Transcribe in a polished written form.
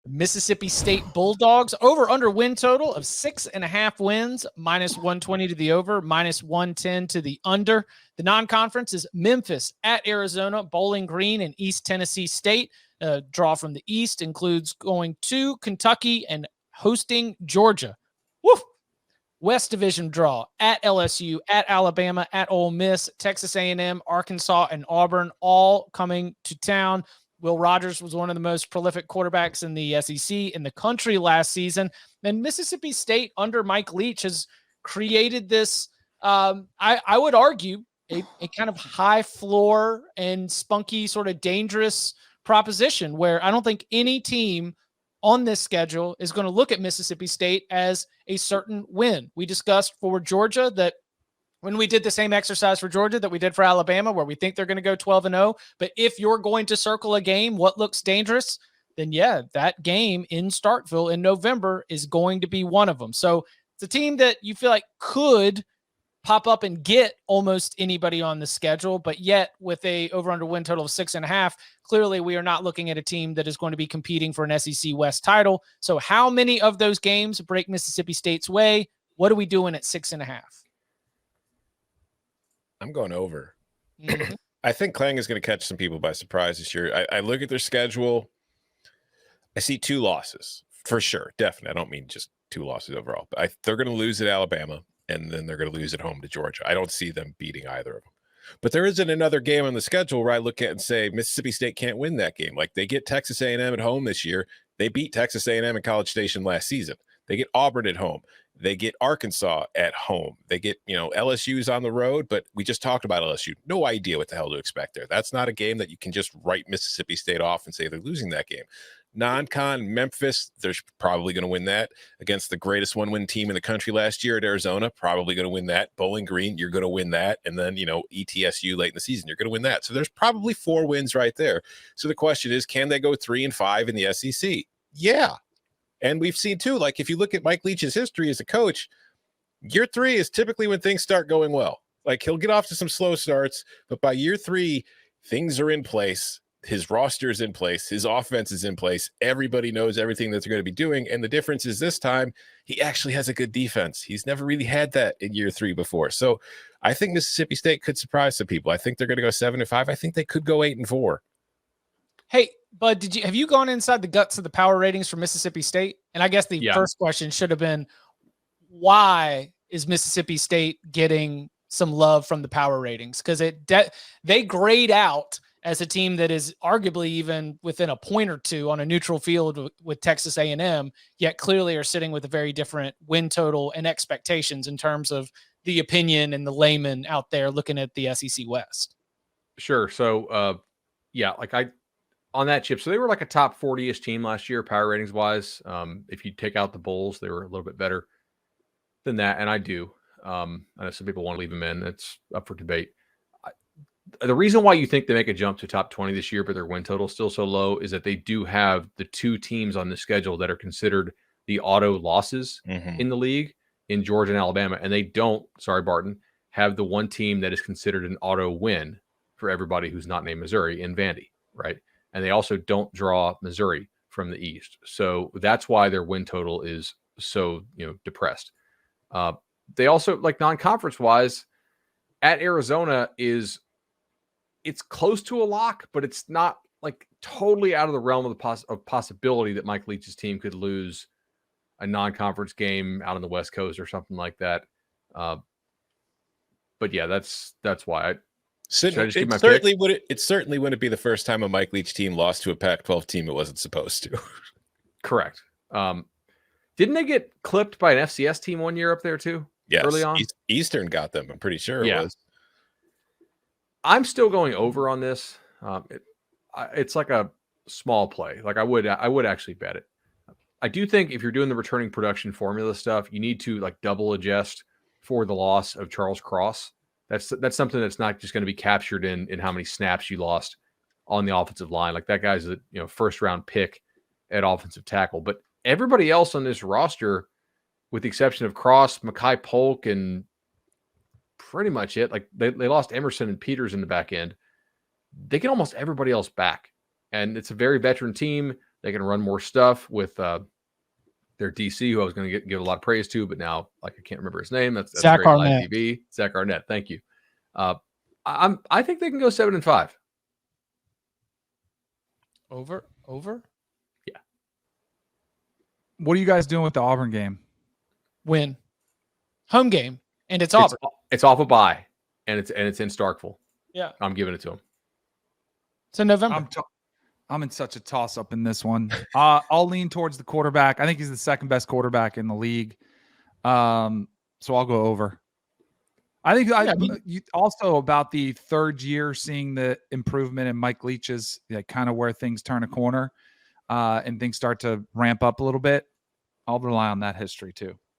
Mississippi State Bulldogs over under win total of 6.5 wins, -120 to the over, -110 to the under. The non-conference is Memphis at Arizona, Bowling Green, and East Tennessee State. Draw from the East includes going to Kentucky and hosting Georgia. Woo! West Division draw at LSU, at Alabama, at Ole Miss, Texas A&M, Arkansas, and Auburn, all coming to town. Will Rogers was one of the most prolific quarterbacks in the SEC in the country last season. And Mississippi State under Mike Leach has created this, I would argue, a kind of high floor and spunky sort of dangerous proposition where I don't think any team on this schedule is going to look at Mississippi State as a certain win. We discussed for Georgia that when we did the same exercise for Georgia that we did for Alabama, where we think they're going to go 12-0. But if you're going to circle a game, what looks dangerous, then yeah, that game in Starkville in November is going to be one of them. So it's a team that you feel like could pop up and get almost anybody on the schedule, but yet with a over-under win total of 6.5, clearly we are not looking at a team that is going to be competing for an SEC West title. So how many of those games break Mississippi State's way? What are we doing at 6.5? I'm going over. Mm-hmm. I think Klang is going to catch some people by surprise this year. I look at their schedule. I see 2 losses for sure. Definitely. I don't mean just 2 losses overall, but they're going to lose at Alabama. And then they're going to lose at home to Georgia. I don't see them beating either of them. But there isn't another game on the schedule where I look at and say Mississippi State can't win that game. Like they get Texas A&M at home this year. They beat Texas A&M in College Station last season. They get Auburn at home. They get Arkansas at home. They get, LSU's on the road, but we just talked about LSU. No idea what the hell to expect there. That's not a game that you can just write Mississippi State off and say they're losing that game. Non-con Memphis, they're probably going to win that against the greatest one-win team in the country last year at Arizona. Probably going to win that. Bowling Green, you're going to win that. And then, ETSU late in the season, you're going to win that. So there's probably 4 wins right there. So the question is, can they go 3-5 in the SEC? Yeah. And we've seen too, like if you look at Mike Leach's history as a coach, year 3 is typically when things start going well. Like he'll get off to some slow starts, but by year 3, things are in place. His roster is in place. His offense is in place. Everybody knows everything that they're going to be doing. And the difference is this time, he actually has a good defense. He's never really had that in year 3 before. So I think Mississippi State could surprise some people. I think they're going to go 7-5. I think they could go 8-4. Hey, Bud, have you gone inside the guts of the power ratings for Mississippi State? And I guess the first question should have been, why is Mississippi State getting some love from the power ratings? Because they grade out as a team that is arguably even within a point or 2 on a neutral field with Texas A&M, yet clearly are sitting with a very different win total and expectations in terms of the opinion and the layman out there looking at the SEC West. Sure. So, on that chip, so they were like a top 40-ish team last year, power ratings wise. If you take out the Bulls, they were a little bit better than that. And I do. I know some people want to leave them in. That's up for debate. The reason why you think they make a jump to top 20 this year, but their win total is still so low, is that they do have the 2 teams on the schedule that are considered the auto losses in the league in Georgia and Alabama. And they don't, sorry, Barton, have the 1 team that is considered an auto win for everybody who's not named Missouri in Vandy, right? And they also don't draw Missouri from the East. So that's why their win total is so, depressed. They also, like non-conference wise, at Arizona it's close to a lock, but it's not like totally out of the realm of the possibility that Mike Leach's team could lose a non-conference game out on the West Coast or something like that. But yeah, that's why. It certainly wouldn't be the first time a Mike Leach team lost to a Pac-12 team it wasn't supposed to. Correct. Didn't they get clipped by an FCS team one year up there too? Yes, early on. Eastern got them. I'm pretty sure it was. I'm still going over on this. It's like a small play. Like I would actually bet it. I do think if you're doing the returning production formula stuff, you need to like double adjust for the loss of Charles Cross. That's something that's not just going to be captured in how many snaps you lost on the offensive line. Like that guy's a first round pick at offensive tackle. But everybody else on this roster, with the exception of Cross, Mekhi Polk, and pretty much it. Like they lost Emerson and Peters in the back end. They get almost everybody else back. And it's a very veteran team. They can run more stuff with their DC, who I was going to give a lot of praise to, but now like I can't remember his name. That's Zach great on live Arnett. TV. Zach Arnett. Thank you. I think they can go 7-5. Over. Yeah. What are you guys doing with the Auburn game? Win. Home game, and it's Auburn. It's off a bye, and it's in Starkville. Yeah. I'm giving it to them. It's in November. I'm in such a toss-up in this one. I'll lean towards the quarterback. I think he's the second best quarterback in the league. So I'll go over. I think also about the third year, seeing the improvement in Mike Leach's, kind of where things turn a corner and things start to ramp up a little bit. I'll rely on that history too.